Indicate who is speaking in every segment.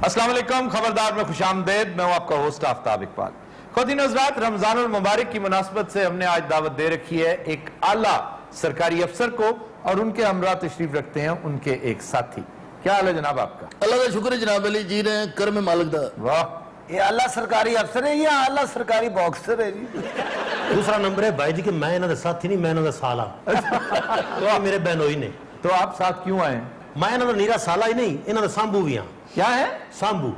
Speaker 1: अस्सलाम वालेकुम, खबरदार में खुशामदेद। मैं हूं आपका होस्ट आफ्ताब इकबाल। ख़ुवातीन हज़रात, रमज़ान अल मुबारक की मुनासबत से हमने आज दावत दे रखी है एक आला सरकारी अफसर को, और उनके हमरा तशरीफ रखते हैं उनके एक साथी। क्या हाल है जनाब आपका?
Speaker 2: अल्लाह का शुक्र है जनाब अली जी ने कर्म मालिक दा।
Speaker 1: वाह,
Speaker 3: ये आला सरकारी अफसर है या आला सरकारी बॉक्सर है जी?
Speaker 4: दूसरा नंबर है भाई जी कि मैं इन्होंने साथी नहीं, मैं इन्होंने साला। तो मेरे बहनोई ने।
Speaker 1: तो आप साथ क्यों आए हैं?
Speaker 4: मैं इन्होंने नीरा साला ही नहीं, इन्होंने सांबू भी हाँ।
Speaker 1: क्या है
Speaker 4: सांबू?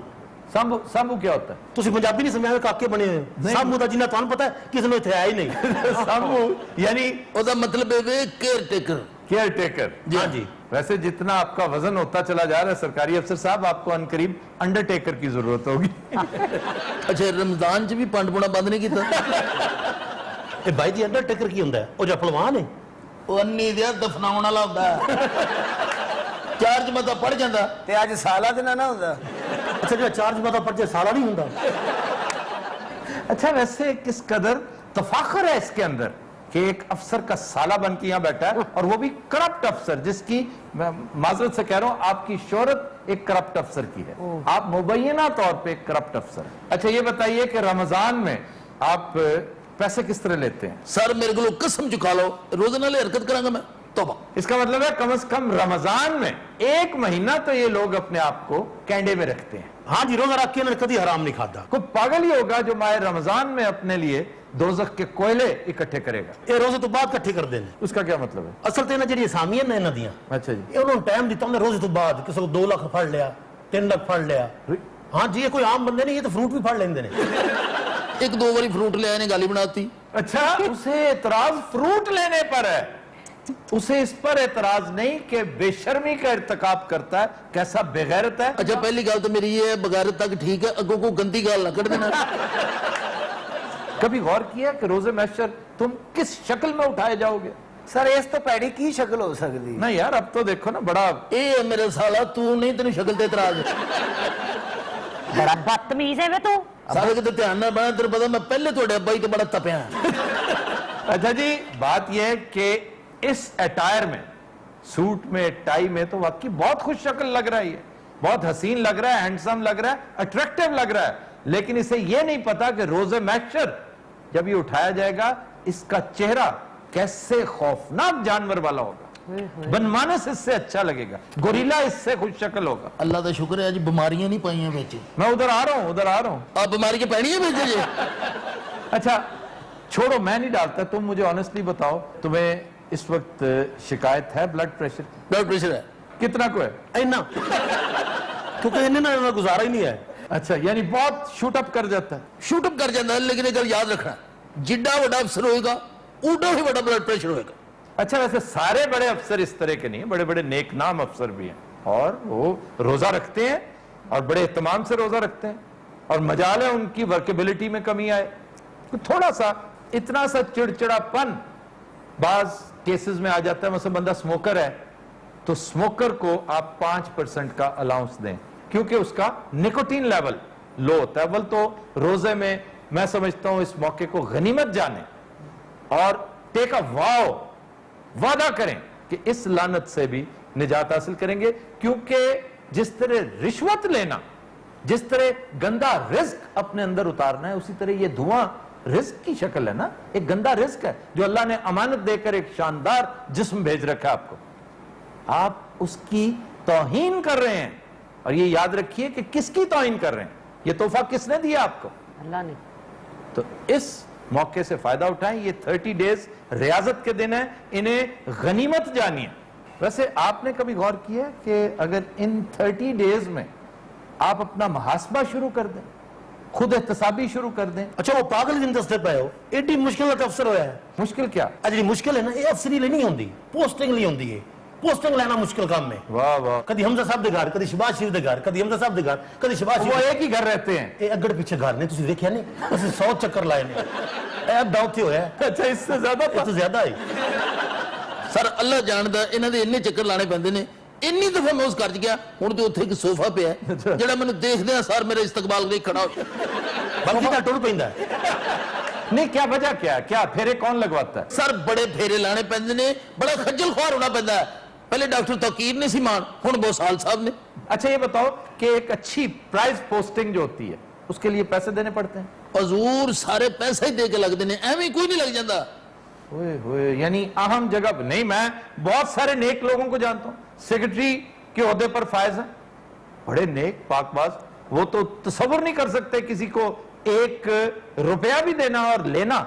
Speaker 1: सांबू? सांबू क्या होता है?
Speaker 4: तुसी पंजाबी नहीं समझा, काके बने हुए सांबू का जिन्ना तुहानू पता है किसी ने इत्थे आया ही नहीं।
Speaker 1: सांबू यानी
Speaker 2: ओदा मतलब है केयर टेकर।
Speaker 1: Care taker.
Speaker 4: हाँ जी।
Speaker 1: वैसे जितना आपका वजन होता चला जा रहा है सरकारी अफसर साहब, आपको अनकरीब अंडरटेकर की जरूरत होगी।
Speaker 2: अच्छा, रमजान च भी पंड पुना बंद नहीं किया?
Speaker 4: ए भाई जी अंडरटेकर की हुंदा है? ओ जो पहलवान है
Speaker 2: वो अन्नी दिया दफनाउण वाला हुंदा है। चार्ज मता पड़ जांदा
Speaker 3: ते आज साला दिन ना होता।
Speaker 4: अच्छा जो चार्ज मता पड़ जाए साला नहीं हुंदा।
Speaker 1: अच्छा, वैसे किस कदर तफाखर है इसके अंदर कि एक अफसर का साला बन के यहाँ बैठा है, और वो भी करप्ट अफसर, जिसकी मैं माजरत से कह रहा हूँ आपकी शोहरत एक करप्ट अफसर की है, आप मुबैना तौर पे एक करप्ट अफसर है। अच्छा ये बताइए कि रमजान में आप पैसे किस तरह लेते हैं?
Speaker 2: सर मेरे को कसम चुका लो, रोज नाले हरकत करांगा मैं। तौबा।
Speaker 1: इसका मतलब है कम से कम रमजान में एक महीना तो ये लोग अपने आप को कैंडे में रखते हैं।
Speaker 4: हाँ जी, रोजा रख के इन्होंने कभी हराम नहीं खाता।
Speaker 1: कोई पागल ही होगा जो माह रमजान में अपने लिए दोजख के कोयले इकट्ठे करेगा।
Speaker 4: ये रोजे तो बाद इकट्ठे कर देने।
Speaker 1: उसका क्या मतलब है?
Speaker 4: असल तो इन्हें जी असामियां ने इन्हां दियां।
Speaker 1: अच्छा जी।
Speaker 4: ये उन्होंने टाइम दिता, उन्हें रोजे तो बाद किसी को 2 लाख फड़ लिया, 3 लाख फड़ लिया। हाँ जी, ये कोई आम बंदे नहीं, ये तो फ्रूट भी फड़ लेंदे ने।
Speaker 2: एक दो बारी फ्रूट ले आए ने गाली बनाती।
Speaker 1: अच्छा, उसे एतराज फ्रूट लेने पर है, उसे इस पर एतराज नहीं कि बेशर्मी का इर्तिकाब करता है। कैसा बेगैरत है।
Speaker 2: अच्छा पहली गल तो मेरी ये बगैरत तक ठीक है, अगों को गंदी गाल ना कर देना।
Speaker 1: कभी गौर किया कि रोजे महशर तुम किस शक्ल में उठाए जाओगे?
Speaker 3: सर इस तो पैड़ी की शक्ल हो सकती?
Speaker 1: नहीं यार, अब तो देखो ना, बड़ा
Speaker 2: ए मेरे साला तू नहीं, तेन शक्ल ते इतराज
Speaker 5: बड़ा बदतमीज है वे तू।
Speaker 2: सारे किते ध्यान ना बना, तेरे पता मैं पहले थोड़े अब्बा ही तो बड़ा तपया।
Speaker 1: अच्छा जी, बात यह है कि इस अटायर में, सूट में, टाई में तो वाकई बहुत खुश शक्ल लग रहा है, ये बहुत हसीन लग रहा है, हैंडसम लग रहा है, अट्रैक्टिव लग रहा है, लेकिन इसे यह नहीं पता कि रोजे महशर जब ये उठाया जाएगा इसका चेहरा कैसे खौफनाक जानवर वाला होगा। बनमानस इससे अच्छा लगेगा, गोरिल्ला इससे खुश शक्ल होगा।
Speaker 2: अल्लाह का शुक्र है आज बीमारियां नहीं पाई बेचे।
Speaker 1: मैं उधर आ रहा हूं, उधर आ रहा हूं।
Speaker 2: आप बीमारी के पैनी है बेचे जी।
Speaker 1: अच्छा छोड़ो, मैं नहीं डालता, तुम मुझे ऑनेस्टली बताओ, तुम्हें इस वक्त शिकायत है ब्लड प्रेशर की?
Speaker 2: ब्लड प्रेशर है
Speaker 1: कितना को है?
Speaker 4: इन्ना क्योंकि इन्हें ना गुजारा ही नहीं है।
Speaker 1: अच्छा, यानी बहुत शूट अप कर जाता है।
Speaker 2: शूट अप कर जाता है, लेकिन एक गल याद रखना, जिड्डा बड़ा अफसर होएगा उडा ही बड़ा ब्लड प्रेशर होएगा।
Speaker 1: अच्छा, वैसे सारे बड़े अफसर इस तरह के नहीं है, बड़े बड़े नेक नाम अफसर भी हैं, और वो रोजा रखते हैं और बड़े एहतमाम से रोजा रखते हैं, और मजाल है उनकी वर्केबिलिटी में कमी आए। तो थोड़ा सा इतना सा चिड़चिड़ापन बाज केसेस में आ जाता है। मतलब बंदा स्मोकर है तो स्मोकर को आप 5% का अलाउंस दें, क्योंकि उसका निकोटीन लेवल लो होता है। अव्वल तो रोजे में मैं समझता हूं इस मौके को गनीमत जाने और टेक अ वाओ, वादा करें कि इस लानत से भी निजात हासिल करेंगे, क्योंकि जिस तरह रिश्वत लेना, जिस तरह गंदा रिस्क अपने अंदर उतारना है, उसी तरह ये धुआं रिस्क की शक्ल है ना, एक गंदा रिस्क है जो अल्लाह ने अमानत देकर एक शानदार जिस्म भेज रखा है आपको, आप उसकी तौहीन कर रहे हैं। और ये याद रखिए कि किसकी तौहीन कर रहे हैं, ये तोहफा किसने दिया आपको?
Speaker 5: अल्लाह ने।
Speaker 1: तो इस मौके से फायदा उठाएं। ये 30 डेज रियाजत के दिन है, इन्हें गनीमत जानिए। वैसे आपने कभी गौर किया कि अगर इन 30 डेज में आप अपना मुहासबा शुरू कर दें, खुद एहतसाबी शुरू कर दें।
Speaker 4: अच्छा वो पागल जिन दस्ते पे हो, एडी मुश्किल का अफसर होया है।
Speaker 1: मुश्किल क्या?
Speaker 4: अजी मुश्किल है ना, ये अफसरी नहीं होंदी, पोस्टिंग नहीं होंदी है। पोस्टिंग लेना मुश्किल काम में।
Speaker 1: वाह वाह।
Speaker 4: कदी हमजा साहब दे घर, कदी शहबाज शरीफ दे घर, कदी हमजा साहब दे घर, कदी शहबाज
Speaker 1: वो एक ही घर रहते हैं।
Speaker 4: ये अगड़ पीछे घर ने, तुसी देखिया नहीं, असि 100 चक्कर लाए ने। ए दाउती होया।
Speaker 1: अच्छा, इससे ज्यादा
Speaker 4: तो ज्यादा है
Speaker 2: सर। अल्लाह जानदा इन्हां दे इन्ने चक्कर लाने पैंदे ने। इन्नी दफा मैं उस घर च गया, हुण ते उत्थे एक सोफा पिया जेड़ा मैनूं देखदे सर मेरे इस्तकबाल लई खड़ा हो
Speaker 4: बल्कि ता टुर पैंदा है।
Speaker 1: नहीं, क्या वजह क्या है? क्या फेरे कौन लगवाता है?
Speaker 2: सर बड़े फेरे लाने पैंदे ने, बड़ा खज्जल खुआर होना पैंदा है। पहले डॉक्टर तौकीर ने सी मान, हुण बोसाल साहब ने।
Speaker 1: अच्छा ये बताओ कि एक अच्छी प्राइज पोस्टिंग जो होती है उसके लिए पैसे देने पड़ते हैं?
Speaker 2: हजूर सारे पैसे ही दे के लगते हैं, एवं कोई नहीं लग जाता।
Speaker 1: ओए होए, यानी अहम जगह पर नहीं। मैं बहुत सारे नेक लोगों को जानता हूं, सेक्रेटरी के ओहदे पर फायज है, बड़े नेक पाकबाज, वो तो तसव्वुर नहीं कर सकते किसी को 1 रुपया भी देना और लेना।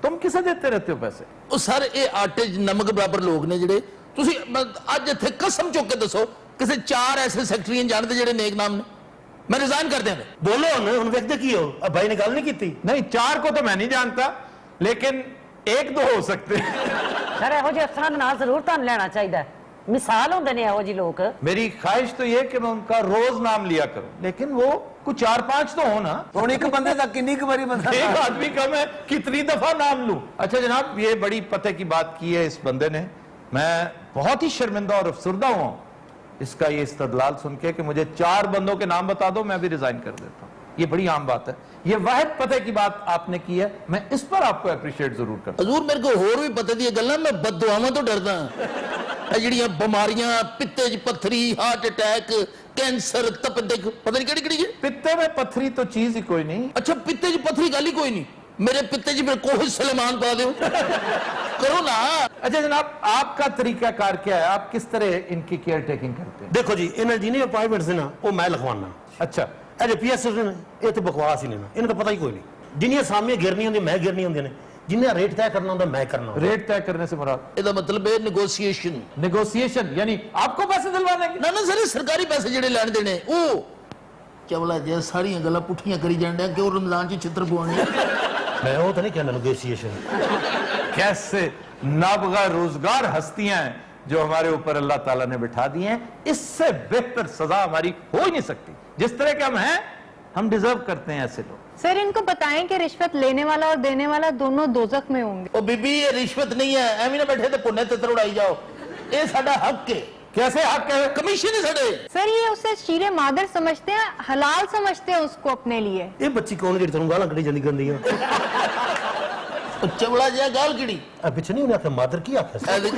Speaker 1: तुम किसे देते रहते हो पैसे?
Speaker 2: ਉਹ ਸਾਰੇ ਇਹ ਆਟੇ 'ਚ ਨਮਕ ਬਰਾਬਰ ਲੋਕ ਨੇ ਜਿਹੜੇ ਤੁਸੀਂ ਅੱਜ ਇੱਥੇ ਕਸਮ ਚੁੱਕ ਕੇ ਦੱਸੋ ਕਿਸੇ 4 ਐਸੇ ਸੈਕਟਰੀਆਂ ਜਾਣਦੇ ਜਿਹੜੇ ਨੇਕ ਨਾਮ ਨੇ? ਮੈਂ ਰਿਜ਼ਾਈਨ ਕਰ ਦਿਆਂ।
Speaker 4: बोलो ਹੁਣ ਵੇਖਦੇ ਕੀ ਹੋ ਆ ਭਾਈ ਨੇ ਗੱਲ ਨਹੀਂ ਕੀਤੀ।
Speaker 1: नहीं 4 को तो मैं नहीं जानता, लेकिन 1-2 हो सकते हैं।
Speaker 5: ਸਰ ਇਹੋ ਜਿਹੇ ਅਫਸਰਾਂ ਦੇ ਨਾਲ ਜ਼ਰੂਰ ਤੁਹਾਨੂੰ ਲੈਣਾ ਚਾਹੀਦਾ ਹੈ, ਮਿਸਾਲ ਹੁੰਦੇ ਨੇ ਇਹੋ ਜਿਹੇ ਲੋਕ।
Speaker 1: मेरी ख्वाहिश तो ये कि मैं उनका रोज नाम लिया करूं, लेकिन वो कुछ 4-5 तो हो ना।
Speaker 3: ਹੁਣ ਇੱਕ ਬੰਦੇ ਦਾ ਕਿੰਨੀ ਕੁ ਵਾਰੀ ਬੰਦਾ
Speaker 1: एक आदमी कम है, कितनी दफा नाम लूं? अच्छा जनाब, ये बड़ी पते की बात की है इस बंदे ने, मैं बहुत ही शर्मिंदा और अफसरदा हुआ इसका ये इस्तदलाल सुन के कि मुझे 4 बंदों के नाम बता दो, मैं भी रिजाइन कर देता हूं। ये बड़ी आम बात है, ये वाहिद पते की बात आपने की है, मैं इस पर आपको अप्रिशिएट जरूर करता
Speaker 2: हजूर मेरे को होर भी पते दी गल्लां, मैं बददुआवां तो डरदा। ਇਹ ਜਿਹੜੀਆਂ ਬਿਮਾਰੀਆਂ ਪਿੱਤੇ 'ਚ ਪੱਥਰੀ, ਹਾਰਟ ਅਟੈਕ, ਕੈਂਸਰ, ਤਪਦਿਕ, ਪਤਾ ਨਹੀਂ ਕਿਹੜੀ ਕਿਹੜੀ ਹੈ।
Speaker 1: हूं। पित्ते में पत्थरी तो चीज ही कोई नहीं।
Speaker 2: अच्छा पित्ते 'ਚ पत्थरी गल ही कोई नहीं, मेरे पित्ते 'ਚ फिर कोई सलेमान पा दो करो ना।
Speaker 1: अच्छा जनाब, आपका तरीका कार क्या है? आप किस तरह इनकी केयर टेकिंग करते हैं?
Speaker 4: ਦੇਖੋ ਜੀ ਇਹਨਾਂ ਜਿਹਨੇ ਅਪਾਇੰਟਮੈਂਟਸ ਨੇ ਨਾ ਉਹ ਮੈਂ ਲਿਖਵਾਉਣਾ।
Speaker 1: अच्छा
Speaker 4: ਇਹ ਜੇ ਪੀਐਸ ਨੇ ਇਹ ਤੇ ਬਕਵਾਸ ਹੀ ਨੇ ਨਾ, ਇਹਨਾਂ ਦਾ ਪਤਾ ਹੀ ਕੋਈ ਨਹੀਂ। ਜਿੰਨੀਆਂ ਸਾਮੀਆਂ ਗਿਰਨੀਆਂ ਹੁੰਦੀਆਂ ਮੈਂ ਗਿਰਨੀਆਂ ਹੁੰਦੀਆਂ ਨੇ, ਜਿੰਨਾ ਰੇਟ ਤੈਅ ਕਰਨਾ ਹੁੰਦਾ मैं करना ਹੁੰਦਾ।
Speaker 1: रेट तय करने से मुराद
Speaker 2: ਇਹਦਾ ਮਤਲਬ ਹੈ ਨੈਗੋਸ਼ੀਏਸ਼ਨ।
Speaker 1: नेगोशिएशन, यानी आपको पैसे दिलवा देंगे?
Speaker 2: ਨਾ ਨਾ ਸਾਰੇ ਸਰਕਾਰੀ ਪੈਸੇ ਜਿਹੜੇ ਲੈਣ ਦੇਣੇ ਉਹ ਚਵਲਾ ਜੇ ਸਾਰੀਆਂ ਗੱਲਾਂ ਪੁੱਠੀਆਂ ਕਰੀ ਜਾਂਦੇ ਕਿ ਉਹ ਰਮਜ਼ਾਨ 'ਚ ਛਿੱਤਰ ਪਵਾਉਣੇ।
Speaker 4: मैं वो तो नहीं कहना नेगोशिएशन।
Speaker 1: कैसे नाबगा रोजगार हस्तियां हैं जो हमारे ऊपर अल्लाह ताला ने बिठा दी हैं, इससे बेहतर सजा हमारी हो ही नहीं सकती। जिस तरह के हम हैं, हम डिजर्व करते हैं ऐसे लोग।
Speaker 6: सर इनको बताएं कि रिश्वत लेने वाला और देने वाला दोनों दोजख में होंगे।
Speaker 2: ਉਹ ਬੀਬੀ ਇਹ ਰਿਸ਼ਵਤ ਨਹੀਂ ਹੈ, ਐਵੇਂ ਨਾ ਬੈਠੇ ਤੇ ਪੁੰਨੇ ਤਿੱਤਰ ਉਡਾਈ ਜਾਓ। ਇਹ ਸਾਡਾ ਹੱਕ ਹੈ,
Speaker 1: कैसे हक है?
Speaker 2: ਕਮਿਸ਼ਨ ਹੈ ਸਾਡੇ।
Speaker 6: सर ये उसे शीरे मादर समझते हैं, हलाल समझते हैं उसको अपने लिए।
Speaker 4: ਇਹ ਬੱਚੀ ਕੌਣ ਜਿਹੜੀ ਤੁਹਾਨੂੰ ਗਾਲਾਂ ਕੱਢੀ ਜਾਂਦੀ ਗੰਦੀਆਂ?
Speaker 2: ਉਹ ਚਵਲਾ ਜਿਹਾ ਗਾਲ ਕਿਹੜੀ
Speaker 4: ਆ ਪਿੱਛੇ ਨਹੀਂ ਉਹਨੇ ਆਖਿਆ ਮਾਦਰ ਕੀ ਆਖਿਆ ਸੀ?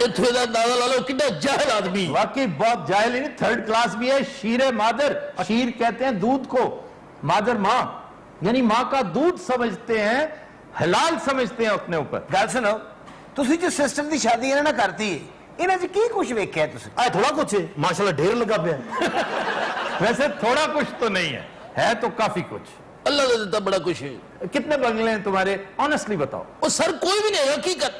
Speaker 2: ਇੱਥੇ ਦਾ ਦਾਦਾ ਲਾ ਲਓ ਕਿੰਨਾ ਜਾਹਿਲ ਆਦਮੀ।
Speaker 1: वाकई बहुत जाहिल नहीं, 3rd क्लास भी है। शीरे मादर, शीर कहते हैं दूध को, मादर माँ, यानी माँ का दूध समझते हैं, हलाल समझते हैं अपने ऊपर।
Speaker 3: ਗੱਲ ਸੁਣੋ, ਤੁਸੀਂ ਜੋ ਸਿਸਟਮ ਦੀ ਸ਼ਾਦੀ ਇਹਨਾਂ ਨਾਲ ਕਰਤੀ, ਇਹਨਾਂ 'ਚ ਕੀ ਕੁਝ ਵੇਖਿਆ ਤੁਸੀਂ?
Speaker 4: ਆ ਥੋੜਾ ਕੁਛ ਮਾਸ਼ਾਅੱਲਾ ਢੇਰ ਲੱਗਾ ਪਿਆ।
Speaker 1: वैसे थोड़ा कुछ तो नहीं है तो काफी कुछ।
Speaker 2: ਅੱਲਾ ਦਾ ਦਿੱਤਾ ਬੜਾ ਕੁਛ ਹੈ।
Speaker 1: कितने बंगले हैं तुम्हारे? ऑनेस्टली बताओ।
Speaker 2: ਉਹ ਸਰ ਕੋਈ ਵੀ ਨਹੀਂ ਹੈਗਾ ਕੀ ਕਰ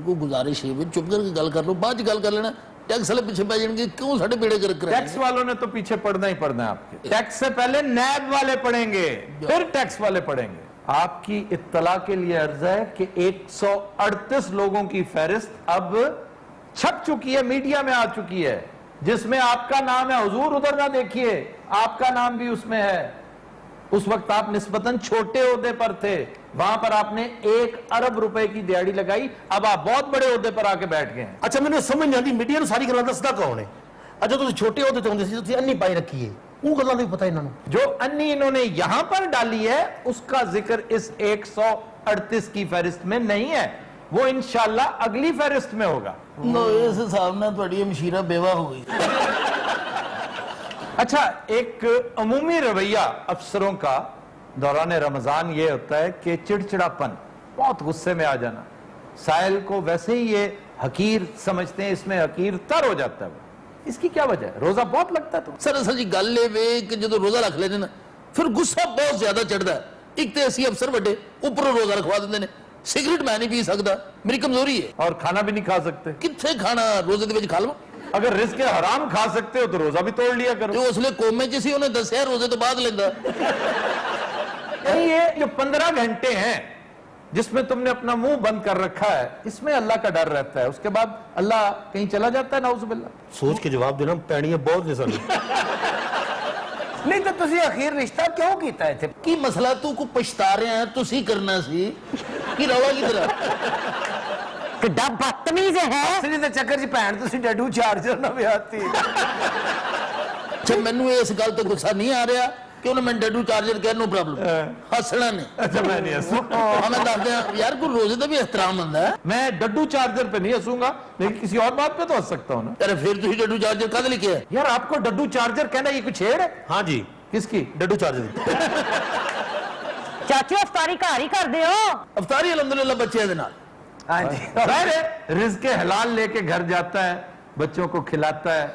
Speaker 2: ਕੋ ਗੁਜ਼ਾਰਿਸ਼ ਹੈ ਵੀ ਚੁੱਪ ਕਰਕੇ ਗੱਲ ਕਰ ਲਓ, ਬਾਅਦ 'ਚ ਗੱਲ ਕਰ ਲੈਣਾ। ਟੈਕਸ ਵਾਲੇ ਪਿੱਛੇ ਪੈ ਜਾਣਗੇ, ਕਿਉਂ ਸਾਡੇ ਬੇੜੇ ਕਰ ਕਰਾਏ।
Speaker 1: टैक्स वालों ने तो पीछे पड़ना ही पड़ना है आपके। टैक्स से पहले नैब वाले पढ़ेंगे, फिर टैक्स वाले पढ़ेंगे। आपकी इत्तला के लिए अर्ज है कि 138 लोगों की फहरिस्त अब छप चुकी है, मीडिया में आ चुकी है, जिसमें आपका नाम है। हुजूर उधर ना देखिए, आपका नाम भी उसमें है। उस वक्त आप निस्बतन छोटे ओहदे पर थे, वहां पर आपने 1 अरब रुपए की दिहाड़ी लगाई, अब आप बहुत बड़े ओहदे पर आके बैठ गए हैं।
Speaker 4: ਅੱਛਾ ਮੈਨੂੰ ਸਮਝ ਨਹੀਂ ਆਉਂਦੀ ਮੀਡੀਆ ਨੂੰ ਸਾਰੀ ਗੱਲਾਂ ਦੱਸਦਾ ਕੌਣ ਹੈ? ਅੱਛਾ ਤੁਸੀਂ ਛੋਟੇ ਉਹਦੇ ਤੇ ਹੁੰਦੇ ਸੀ, ਤੁਸੀਂ ਅੰਨੀ ਪਾਈ ਰੱਖੀ ਹੈ, ਉਹ ਗੱਲਾਂ ਦਾ ਵੀ ਪਤਾ ਇਹਨਾਂ ਨੂੰ।
Speaker 1: जो अन्नी इन्होंने यहां पर डाली है उसका जिक्र इस 138 की फहरिस्त में नहीं है, वो इंशाल्लाह अगली फहरिस्त में होगा।
Speaker 2: ਲੋ ਇਸ ਹਿਸਾਬ ਨਾਲ ਤੁਹਾਡੀ ਇਹ ਮਸ਼ੀਰਾ ਬੇਵਾ ਹੋ ਗਈ।
Speaker 1: अच्छा, एक अमूमी रवैया अफसरों का दौरान रमजान ये होता है कि चिड़चिड़ापन, बहुत गुस्से में आ जाना। साहिल को वैसे ही ये हकीर समझते हैं, इसमें हकीर तर हो जाता है। इसकी क्या वजह है? रोजा बहुत लगता है तो।
Speaker 2: ਸਰ ਅਸਲ ਜੀ ਗੱਲ ਇਹ ਵੇ ਕਿ ਜਦੋਂ ਰੋਜ਼ਾ ਰੱਖ ਲੈਂਦੇ ਨਾ ਫਿਰ ਗੁੱਸਾ ਬਹੁਤ ਜ਼ਿਆਦਾ ਚੜਦਾ ਹੈ। ਇੱਕ ਤੇ ਅਸੀਂ ਅਫਸਰ ਵੱਡੇ ਉੱਪਰੋਂ ਰੋਜ਼ਾ ਰਖਵਾ ਦਿੰਦੇ ਨੇ। ਸਿਗਰਟ ਮੈਂ ਨਹੀਂ ਪੀ ਸਕਦਾ, ਮੇਰੀ ਕਮਜ਼ੋਰੀ ਹੈ।
Speaker 1: और खाना भी नहीं खा सकते।
Speaker 2: ਕਿੱਥੇ ਖਾਣਾ ਰੋਜ਼ੇ ਦੇ ਵਿੱਚ ਖਾ ਲਵਾਂ।
Speaker 1: अगर रिस्क हराम खा सकते हो तो रोजा भी तोड़ लिया करो।
Speaker 2: ਤੇ ਉਸ ਲਈ ਕੋਮੇ 'ਚ ਸੀ, ਉਹਨੇ ਦੱਸਿਆ ਰੋਜ਼ੇ ਤੋਂ ਬਾਅਦ ਲੈਂਦਾ।
Speaker 1: यानी ये जो 15 घंटे हैं जिसमें तुमने अपना मुंह बंद कर रखा है, इसमें अल्लाह का डर रहता है, उसके बाद अल्लाह कहीं चला जाता है नाउजुबिल्लाह।
Speaker 4: ਸੋਚ ਕੇ ਜਵਾਬ ਦੇਣਾ ਪੈਣੀਆਂ ਬਹੁਤ ਨੇ ਸਾਨੂੰ।
Speaker 3: ਨਹੀਂ ਤਾਂ ਤੁਸੀਂ ਅਖੀਰ ਰਿਸ਼ਤਾ ਕਿਉਂ ਕੀਤਾ ਇੱਥੇ?
Speaker 2: ਕੀ ਮਸਲਾ ਤੂੰ ਕੋ ਪਛਤਾ ਰਿਹਾ ਹੈ, ਤੁਸੀਂ ਕਰਨਾ ਸੀ ਕੀ ਰੌਲਾ ਕਿਧਰ ਹੈ?
Speaker 5: ਕਿੱਡਾ ਬਦਤਮੀਜ਼ ਹੈ।
Speaker 3: ਅਸਲੀ ਦੇ ਚੱਕਰ 'ਚ ਭੈਣ ਤੁਸੀਂ ਡੱਡੂ ਚਾਰਜਰ ਨਾ ਵਿਆਹਤੀ।
Speaker 2: ਤੇ ਮੈਨੂੰ ਇਸ ਗੱਲ ਤੋਂ ਗੁੱਸਾ ਨਹੀਂ ਆ ਰਿਹਾ کہ میں ڈڈو چارجر کہہ نو پرابلم ہسنا نہیں
Speaker 1: اچھا میں نہیں ہنسوں
Speaker 2: ہمیں دس دیا یار کوئی روزے کا بھی احترام ہوتا ہے
Speaker 1: میں ڈڈو چارجر پہ نہیں ہنسوں گا لیکن کسی اور بات پہ تو ہنس سکتا ہوں نا
Speaker 2: ارے پھر تھی ڈڈو چارجر کد لکھے ہے
Speaker 1: یار آپ کو ڈڈو چارجر کہنا یہ کوئی چھیڑ ہے
Speaker 4: ہاں جی
Speaker 1: کس کی
Speaker 4: ڈڈو چارجر
Speaker 5: چاچو افطاری گھر ہی کر دیو
Speaker 2: افطاری الحمدللہ بچے دے نال
Speaker 3: ہاں جی
Speaker 1: ظاہر ہے رزق حلال لے کے گھر جاتا ہے بچوں کو کھلاتا ہے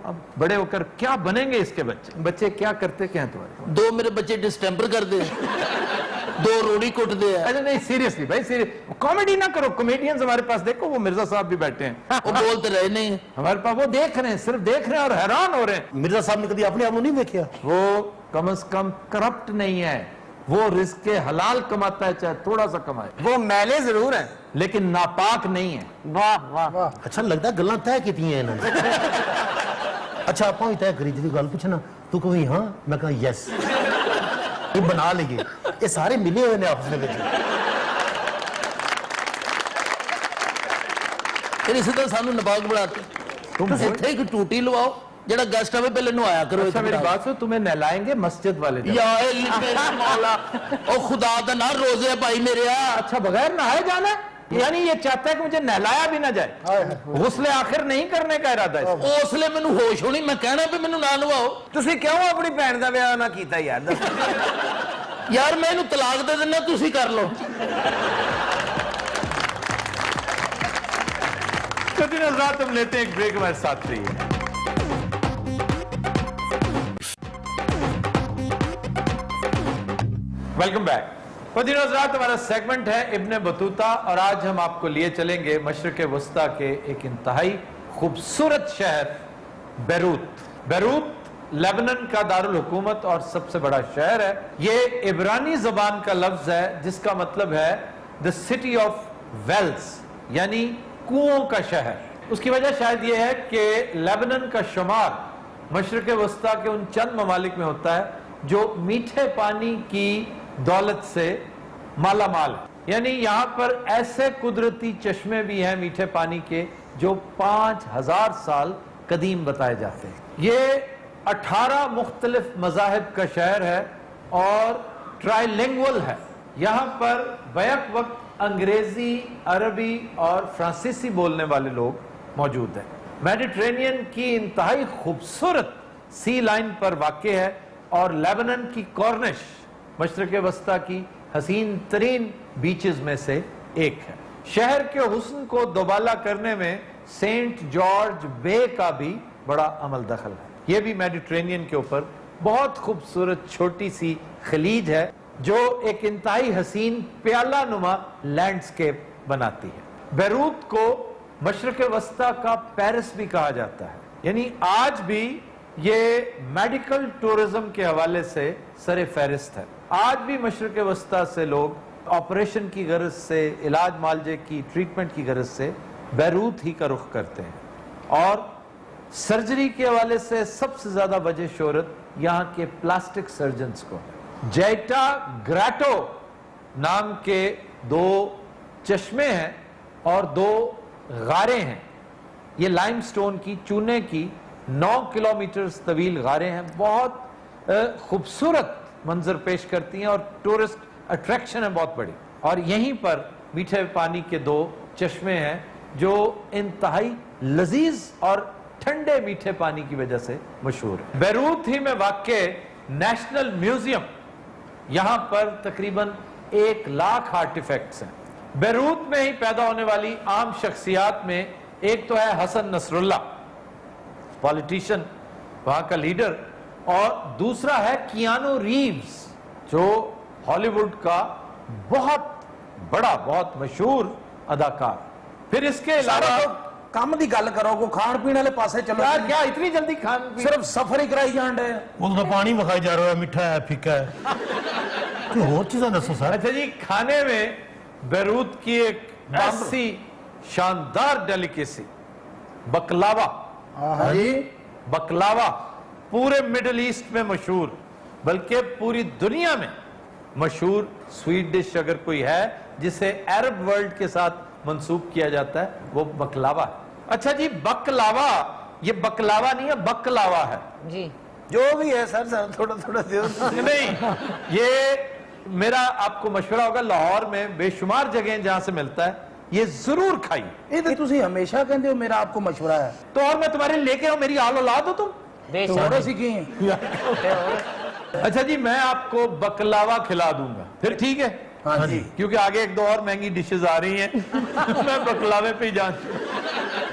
Speaker 1: اب بڑے ہو کر کیا بنیں گے اس کے بچے کیا کرتے کیا ہیں تمہارے
Speaker 2: دو میرے بچے ڈسٹمپر کر دے دو روڑی کٹ دے
Speaker 1: اچھا نہیں سیریسلی بھائی سیریس کامیڈی نہ کرو کامیڈینز ہمارے پاس دیکھو وہ مرزا صاحب بھی بیٹھے ہیں
Speaker 2: وہ بولتے رہے نہیں
Speaker 1: ہمارے پاس وہ دیکھ رہے ہیں صرف دیکھ رہے ہیں اور حیران ہو رہے ہیں
Speaker 4: مرزا صاحب نے کبھی اپنے آپ کو نہیں دیکھا
Speaker 1: وہ کم از کم کرپٹ نہیں ہے وہ رزق حلال کماتا ہے چاہے تھوڑا سا کمائے
Speaker 3: وہ میلے ضرور ہیں
Speaker 1: لیکن ناپاک نہیں ہے
Speaker 5: واہ واہ
Speaker 4: اچھا لگتا ہے گلاں طے کیتی ہیں انہوں نے اچھا آپ بھی طے کری جی گل پوچھنا تو کوئی ہاں میں کہا یس یہ بنا لیے یہ سارے ملے ہوئے نے آپس میں
Speaker 2: پھر اسی طرح سانو نپاک بڑھاتے تم اتنے ایک ٹوٹی لواؤ جڑا گیسٹ آوے پہلے نو آیا کرو
Speaker 1: اچھا میری بات سو تمہیں نہلائیں گے مسجد والے جب
Speaker 2: یا میرے مولا او خدا دا نہ روزے بھائی میرے
Speaker 1: اچھا بغیر نہائے جانا ہے یعنی یہ چاہتا ہے کہ مجھے نہلایا بھی نہ جائے غسل آخر نہیں کرنے کا ارادہ ہے
Speaker 2: اس لیے مینوں ہوش ہونی میں کہنا پہ مینوں نہ نواؤ
Speaker 3: تسی کیوں اپنی بہن دا بیاہ نہ کیتا یار
Speaker 2: یار میں انہوں طلاق دے دینا تسی کر لو
Speaker 1: قدر حضرات ہم لیتے ہیں ایک بریک ہمارے ساتھ رہیے ویلکم بیک قدر حضرات ہمارا سیگمنٹ ہے ابن بطوطہ اور آج ہم آپ کو لیے چلیں گے مشرق وسطیٰ کے ایک انتہائی خوبصورت شہر بیروت لیبنان کا دارالحکومت اور سب سے بڑا شہر ہے یہ عبرانی زبان کا لفظ ہے جس کا مطلب ہے the city of wells یعنی کنوؤں کا شہر اس کی وجہ شاید یہ ہے کہ لیبنان کا شمار مشرق وسطیٰ کے ان چند ممالک میں ہوتا ہے جو میٹھے پانی کی دولت سے مالا مال ہے یعنی یہاں پر ایسے قدرتی چشمے بھی ہیں میٹھے پانی کے جو 5000 سال قدیم بتائے جاتے ہیں یہ 18 مختلف مذاہب کا شہر ہے اور ٹرائی لینگول ہے یہاں پر بیک وقت انگریزی عربی اور فرانسیسی بولنے والے لوگ موجود ہیں میڈیٹرینین کی انتہائی خوبصورت سی لائن پر واقع ہے اور لیبنان کی کورنش مشرق وسطیٰ کی حسین ترین بیچز میں سے ایک ہے شہر کے حسن کو دوبالا کرنے میں سینٹ جارج بے کا بھی بڑا عمل دخل ہے یہ بھی میڈیٹرینین کے اوپر بہت خوبصورت چھوٹی سی خلیج ہے جو ایک انتہائی حسین پیالہ نما لینڈسکیپ بناتی ہے بیروت کو مشرق وسطیٰ کا پیرس بھی کہا جاتا ہے یعنی آج بھی یہ میڈیکل ٹورزم کے حوالے سے سر فہرست ہے آج بھی مشرق وسطیٰ سے لوگ آپریشن کی غرض سے علاج معالجے کی ٹریٹمنٹ کی غرض سے بیروت ہی کا رخ کرتے ہیں اور سرجری کے حوالے سے سب سے زیادہ وجہ شہرت یہاں کے پلاسٹک سرجنز کو جیٹا گراٹو نام کے 2 چشمے ہیں اور 2 غاریں ہیں یہ لائم سٹون کی چونے کی 9 کلومیٹر طویل غاریں ہیں بہت خوبصورت منظر پیش کرتی ہیں اور ٹورسٹ اٹریکشن ہے بہت بڑی اور یہیں پر میٹھے پانی کے 2 چشمے ہیں جو انتہائی لذیذ اور ٹھنڈے میٹھے پانی کی وجہ سے مشہور ہے بیروت ہی میں واقع نیشنل میوزیم یہاں پر تقریباً 1 لاکھ آرٹیفیکٹس ہیں بیروت میں ہی پیدا ہونے والی عام شخصیات میں ایک تو ہے حسن نصر اللہ پالیٹیشن وہاں کا لیڈر اور دوسرا ہے کیانو ریوز جو ہالی ووڈ کا بہت بڑا بہت مشہور اداکار پھر اس کے علاوہ
Speaker 3: کام دی گل کرو کو کھان پینے والے پاسے چلو
Speaker 1: یار کیا اتنی جلدی کھان
Speaker 3: صرف سفر ہی کرائی جان رہے
Speaker 4: وہ تو پانی بخائی جا رہا ہے میٹھا ہے پھیکا ہے کوئی اور چیزیں دسو سر
Speaker 1: اچھا جی کھانے میں بیروت کی ایک ایسی شاندار ڈیلیکیسی بکلاوا بکلاوا پورے مڈل ایسٹ میں مشہور بلکہ پوری دنیا میں مشہور سویٹ ڈش اگر کوئی ہے جسے عرب ورلڈ کے ساتھ منسوب کیا جاتا ہے وہ بکلاوا ہے اچھا جی بکلاوا یہ بکلاوا نہیں ہے بکلاوا ہے
Speaker 5: جی
Speaker 3: جو بھی ہے سر سر تھوڑا تھوڑا دیو
Speaker 1: نہیں یہ میرا آپ کو مشورہ ہوگا، لاہور میں بے شمار جگہیں جہاں سے ملتا ہے، یہ ضرور کھائی.
Speaker 7: یہ تو تسی ہمیشہ کہندے ہو میرا آپ کو مشورہ ہے.
Speaker 1: تو اور میں تمہارے لے کے آؤں، میری آل اولاد ہو تم.
Speaker 5: بے
Speaker 7: تو
Speaker 5: شک
Speaker 7: اور اسی کی ہیں.
Speaker 1: اچھا جی میں آپ کو بکلاوا کھلا دوں گا، پھر ٹھیک ہے؟
Speaker 7: ہاں جی.
Speaker 1: کیونکہ آگے ایک دو اور مہنگی ڈشز آ رہی ہیں میں بکلاوے پہ ہی جان چکا.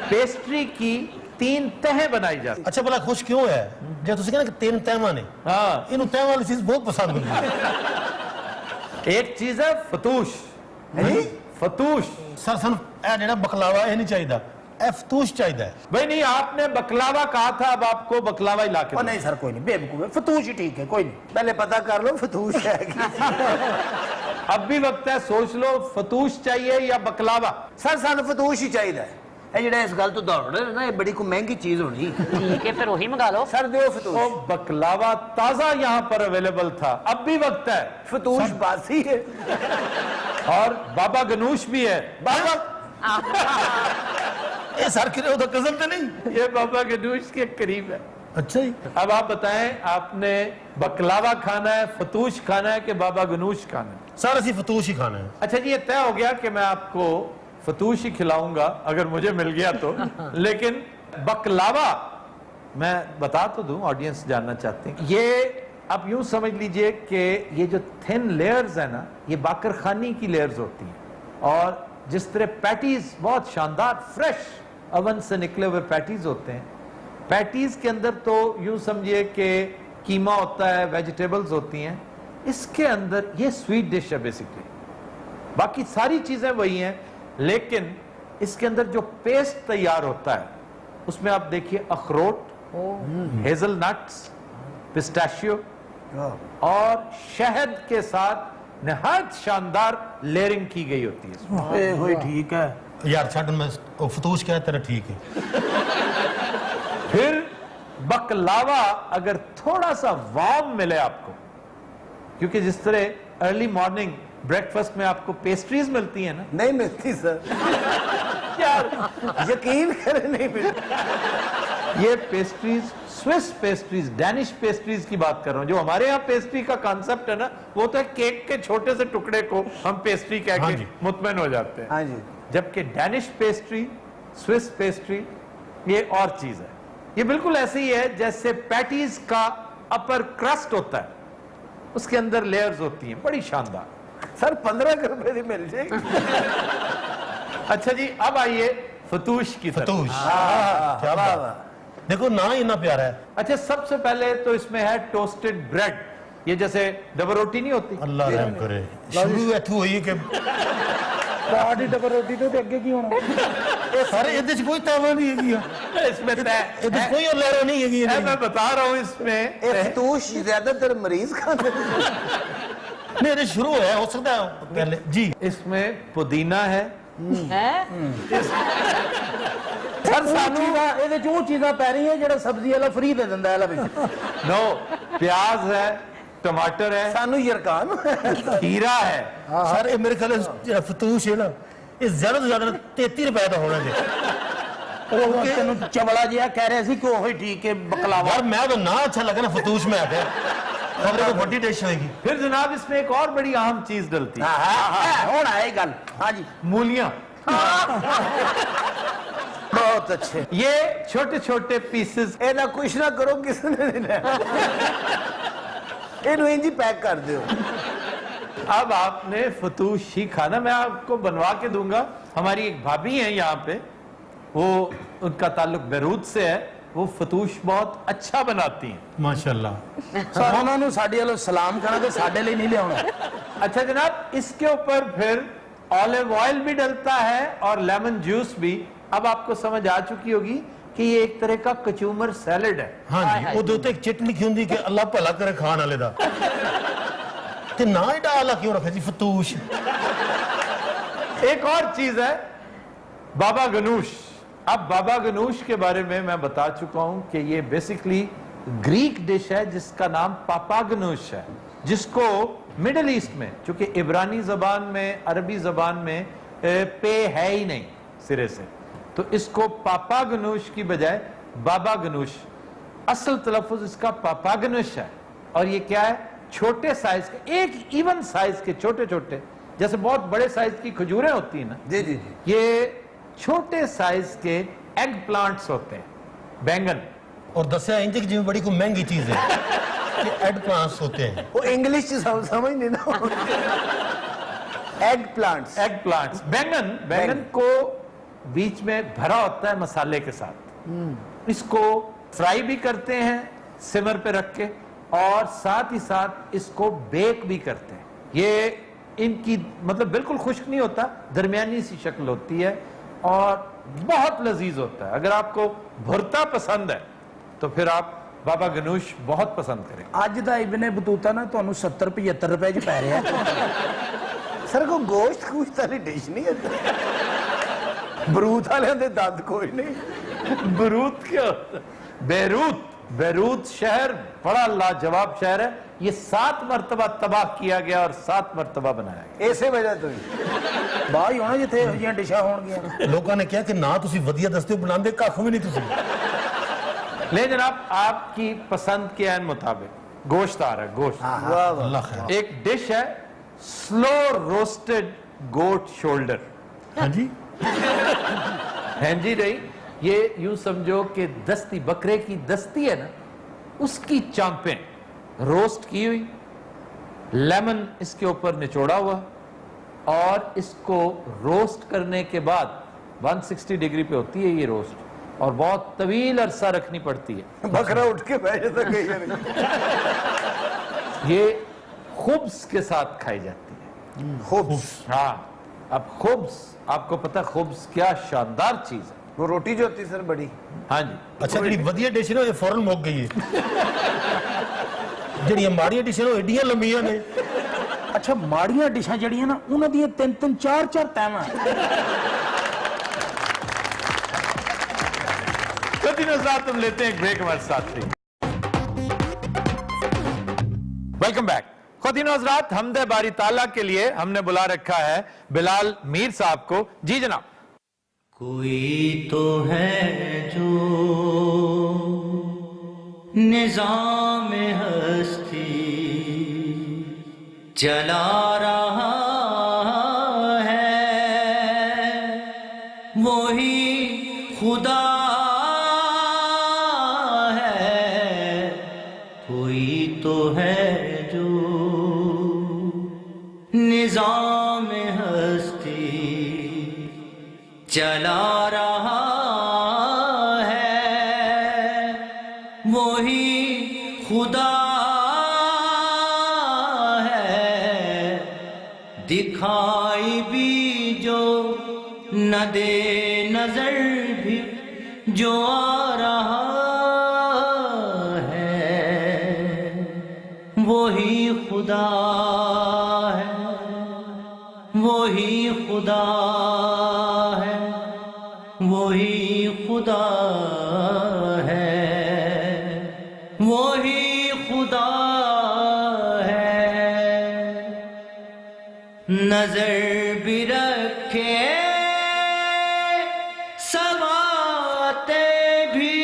Speaker 1: پیسٹری کی 3 تہیں بنائی جاتی.
Speaker 4: اچھا بلا خوش کیوں ہے جو تسی کہنا کہ 3 تہواں نے،
Speaker 1: ہاں
Speaker 4: انہوں تہواں والی چیز بہت پسند ہوتی ہے.
Speaker 1: ایک چیز ہے فتوش. فتوش
Speaker 4: سر سن اے جڑا بکلاوا اے نہیں چاہیدا، اے فتوش چاہیدا ہے.
Speaker 1: بھائی نہیں، آپ نے بکلاوا کہا تھا، اب آپ کو بکلاوا ہی لا کے
Speaker 7: او
Speaker 1: دوں.
Speaker 7: نہیں سر کوئی نہیں، بے وقوف ہے، فتوش ہی ٹھیک ہے، کوئی نہیں.
Speaker 3: پہلے پتہ کر لو فتوش ہے
Speaker 1: اب بھی وقت ہے، سوچ لو فتوش چاہیے یا بکلاوا.
Speaker 3: سر سانو فتوش ہی چاہیے. اے جڑا اس گل تو دوڑ رہے نا، یہ بڑی کوئی مہنگی چیز ہونی.
Speaker 5: ٹھیک ہے پھر وہی منگا لو.
Speaker 3: سر دیو فتوش.
Speaker 1: وہ بکلاوا تازہ یہاں پر اویلیبل تھا، اب بھی وقت ہے.
Speaker 3: فتوش باسی ہے.
Speaker 1: اور بابا گنوش بھی ہے.
Speaker 3: بابا
Speaker 4: اے سر کرے ہوتا قسم تے نہیں.
Speaker 1: یہ بابا گنوش کے قریب ہے.
Speaker 4: اچھا جی.
Speaker 1: اب آپ بتائیں، آپ نے بکلاوا کھانا ہے، فتوش کھانا ہے کہ بابا گنوش کھانا ہے؟
Speaker 4: سر اسی فتوش ہی کھانا ہے.
Speaker 1: اچھا جی یہ طے ہو گیا کہ میں آپ کو فتوش ہی کھلاؤں گا اگر مجھے مل گیا تو. لیکن بکلاوا میں بتا تو دوں، آڈینس جاننا چاہتے ہیں. یہ آپ یوں سمجھ لیجئے کہ یہ جو تھن لیئرز ہیں نا، یہ باقر خانی کی لیئرز ہوتی ہیں. اور جس طرح پیٹیز بہت شاندار فریش اوون سے نکلے ہوئے پیٹیز ہوتے ہیں، پیٹیز کے اندر تو یوں سمجھیے کہ قیمہ ہوتا ہے، ویجیٹیبلز ہوتی ہیں. اس کے اندر یہ سویٹ ڈش ہے بیسکلی، باقی ساری چیزیں وہی ہیں، لیکن اس کے اندر جو پیسٹ تیار ہوتا ہے اس میں آپ دیکھیے اخروٹ، ہیزل نٹس، پسٹیشیو اور شہد کے ساتھ نہایت شاندار لیئرنگ کی گئی ہوتی ہے.
Speaker 7: اے ہوئی ٹھیک ہے
Speaker 4: یار چھڈ میں فتوش کہہ تیرا ٹھیک ہے.
Speaker 1: پھر بکلاوا اگر تھوڑا سا وارم ملے آپ کو، کیونکہ جس طرح ارلی مارننگ بریکفاسٹ میں آپ کو پیسٹریز ملتی ہیں نا،
Speaker 3: نہیں ملتی سر. یار یقین کرے نہیں ملتی.
Speaker 1: یہ pastries Swiss pastries, Danish pastries کی بات کر رہا ہوں. جو ہمارے یہاں پیسٹری کا کانسیپٹ ہے نا، وہ تو ہے کیک کے چھوٹے سے ٹکڑے کو ہم پیسٹری کہہ کے مطمئن ہو جاتے ہیں.
Speaker 3: ہاں جی.
Speaker 1: جبکہ ڈینش پیسٹری، سوئس پیسٹری یہ اور چیز ہے. یہ بالکل ایسے ہی ہے جیسے پیٹیز کا اپر کرسٹ ہوتا ہے، اس کے اندر لیئرز ہوتی ہیں بڑی شاندار.
Speaker 3: سر 15 روپے دی مل جائے گی.
Speaker 1: اچھا جی اب آئیے فتوش کی طرف.
Speaker 4: فتوش کیا بات. دیکھو نا اتنا پیارا ہے.
Speaker 1: اچھا سب سے پہلے تو اس میں ہے ٹوسٹڈ بریڈ. یہ جیسے ڈبل روٹی نہیں ہوتی،
Speaker 4: اللہ رحم کرے. شروع ایتھوں ہوئی کہ
Speaker 7: پارٹی ڈبل روٹی تو اگے کی ہونا.
Speaker 4: سارے ادھے چ کوئی تاوا نہیں ہے.
Speaker 1: اس میں
Speaker 4: ادھے کوئی اور لہرا نہیں ہے.
Speaker 1: میں بتا رہا ہوں اس میں
Speaker 3: اے فتوش زیادہ تر مریض کھاتے ہیں.
Speaker 4: نہیں یہ شروع ہے، ہو سکتا ہے پہلے جی.
Speaker 1: اس میں پودینہ ہے،
Speaker 7: سر سانو اے دے جو چیزاں پی رہی ہیں جڑا سبزی والا فری دے دندا ہے وچ.
Speaker 1: نو پیاز ہے، ٹماٹر ہے،
Speaker 3: سانو یرکان
Speaker 1: کھیرا ہے.
Speaker 4: سر میرے خیال فتوش ہے نا، یہ زیادہ سے زیادہ 33 روپے کا ہونا چاہیے.
Speaker 7: تینوں چوڑا جہا کہہ رہے سی کہ وہی ٹھیک ہے بکلاوا.
Speaker 4: یار میں تو نہ اچھا لگا نا فتوش میں آ کے، خبریں کو بڑی ڈش ہوئے گی.
Speaker 1: پھر جناب اس میں ایک اور بڑی اہم چیز ڈلتی ہے،
Speaker 7: ہونا ہے گل. ہاں جی
Speaker 1: مولیاں.
Speaker 3: بہت اچھے.
Speaker 1: یہ چھوٹے چھوٹے پیسز.
Speaker 3: اے نہ کچھ نہ کرو کس نے دینا. اینو انجی پیک کر دیو.
Speaker 1: اب آپ نے فتوش ہی کھانا، میں آپ کو بنوا کے دوں گا. ہماری ایک بھابھی ہیں یہاں پہ، وہ ان کا تعلق بیروت سے ہے، وہ فتوش بہت اچھا بناتی ہیں.
Speaker 4: ماشاءاللہ.
Speaker 7: سر انہوں نے ساڈے والوں سلام کرنا تے ساڈے لیے نہیں لیاونا.
Speaker 1: اچھا جناب اس کے اوپر پھر آلیو آئل بھی ڈلتا ہے اور لیمن جوس بھی. اب آپ کو سمجھ آ چکی ہوگی کہ یہ ایک طرح کا کچومر سیلڈ ہے.
Speaker 4: ہاں جی وہ دوتے ایک چٹ لکھی ہوندی کہ اللہ بھلا کرے کھان والے دا. تے نا ایڈا اعلیٰ کیوں رکھا جی فتوش.
Speaker 1: ایک اور چیز ہے بابا گنوش. اب بابا گنوش کے بارے میں بتا چکا ہوں کہ یہ بیسکلی گریک ڈش ہے جس کا نام پاپا گنوش ہے، جس کو مڈل ایسٹ میں، چونکہ عبرانی زبان میں، عربی زبان میں پے ہے ہی نہیں سرے سے، تو اس کو پاپا گنوش کی بجائے بابا گنوش. असल तलफ़ुज़ इसका पापागनुश है, और ये क्या है, छोटे साइज के, एक इवन साइज के छोटे छोटे, जैसे बहुत बड़े साइज की खजूरें होती हैं ना,
Speaker 3: जी जी जी,
Speaker 1: ये छोटे साइज के एग प्लांट्स होते हैं, बैंगन।
Speaker 4: और दसिया इंज की जिम्मे बड़ी कोई महंगी चीज है कि एग प्लांट्स होते हैं।
Speaker 3: वो इंग्लिश समझ नहीं ना। एग प्लांट्स,
Speaker 1: बैंगन को बीच में भरा होता है मसाले के साथ, इसको फ्राई भी करते हैं सिमर पे रख के, और साथ ही साथ इसको बेक भी करते हैं। ये इनकी मतलब बिल्कुल खुश्क नहीं होता, दरमियानी सी शक्ल होती है और बहुत लजीज होता है। अगर आपको भुरता पसंद है तो फिर आप बाबा गनूश बहुत पसंद करें।
Speaker 7: ਅੱਜ ਦਾ ਇਬਨ ਬਤੂਤਾ ਨਾ ਤੁਹਾਨੂੰ 70-75 ਰੁਪਏ ਚ ਪੈ ਰਿਹਾ।
Speaker 3: सर को गोश्त कुछ वाली डिश नहीं है, बरूत वाले दे दंद कोई नहीं।
Speaker 1: बरूत क्या होता है? बेरूत शहर बड़ा लाजवाब शहर है, ये 7 मरतबा तबाह किया गया और 7 मरतबा बनाया गया।
Speaker 3: इसे वजह तो ही
Speaker 7: ਬਾਹਰ ਹੀ ਹੋਣਾ ਜਿੱਥੇ ਇਹੋ ਜਿਹੀਆਂ ਡਿਸ਼ਾਂ ਹੋਣਗੀਆਂ।
Speaker 4: ਲੋਕਾਂ ਨੇ ਕਿਹਾ ਕਿ ਨਾ ਤੁਸੀਂ ਵਧੀਆ ਦੱਸਦੇ ਹੋ, ਬਣਾਉਂਦੇ ਕੱਖ ਵੀ ਨਹੀਂ ਤੁਸੀਂ।
Speaker 1: ले जनाब, आपकी पसंद के ऐन मुताबिक गोश्त आ रहा है, गोश्त।
Speaker 4: अल्लाह खैर।
Speaker 1: एक डिश है स्लो रोस्टेड गोट शोल्डर।
Speaker 4: हाँ जी,
Speaker 1: हैं जी नहीं, ये यूं समझो कि दस्ती, बकरे की दस्ती है ना, उसकी चांपें रोस्ट की हुई, लेमन इसके ऊपर निचोड़ा हुआ, और इसको रोस्ट करने के बाद 160 डिग्री पे होती है ये रोस्ट, और बहुत तवील अरसा रखनी पड़ती है।
Speaker 3: बकरा उठ के बैठ तो गई है।
Speaker 1: ये खुब्स के साथ खाई जाती है।
Speaker 3: खुब्स,
Speaker 1: हाँ, अब खुब्स, आपको पता है खुब्स क्या शानदार चीज है।
Speaker 3: वो रोटी जो होती है सर बड़ी,
Speaker 1: हाँ जी,
Speaker 4: अच्छा जी ਵਧੀਆ ਡਿਸ਼ ਨਾ ਇਹ ਫੌਰਨ ਮੁੱਕ ਗਈ ਹੈ। ਜਿਹੜੀਆਂ ਮਾੜੀਆਂ ਡਿਸ਼ਾਂ ਨੇ ਉਹ ਏਡੀਆਂ ਲੰਮੀਆਂ ਨੇ।
Speaker 7: ਅੱਛਾ, ਮਾੜੀਆਂ ਡਿਸ਼ਾਂ ਜਿਹੜੀਆਂ ਨਾ ਉਹਨਾਂ ਦੀਆਂ 3-3 4-4 ਤੈਵਾਂ।
Speaker 1: तुम लेते हैं एक ब्रेक हमारे साथ ही। Welcome back. खुदीन हज़रात, हमदे बारी ताला के लिए हमने बुला रखा है बिलाल मीर साहब को। जी जनाब।
Speaker 8: कोई तो है जो निजाम हस्ती चला रहा है, वही खुदा तो है जो निजाम हस्ती चला रहा है, वही खुदा है। दिखाई भी जो न दे नजर भी जो आ रहा, वही खुदा है, वही खुदा है, वही खुदा है, वही खुदा है। नजर भी रखे समाते भी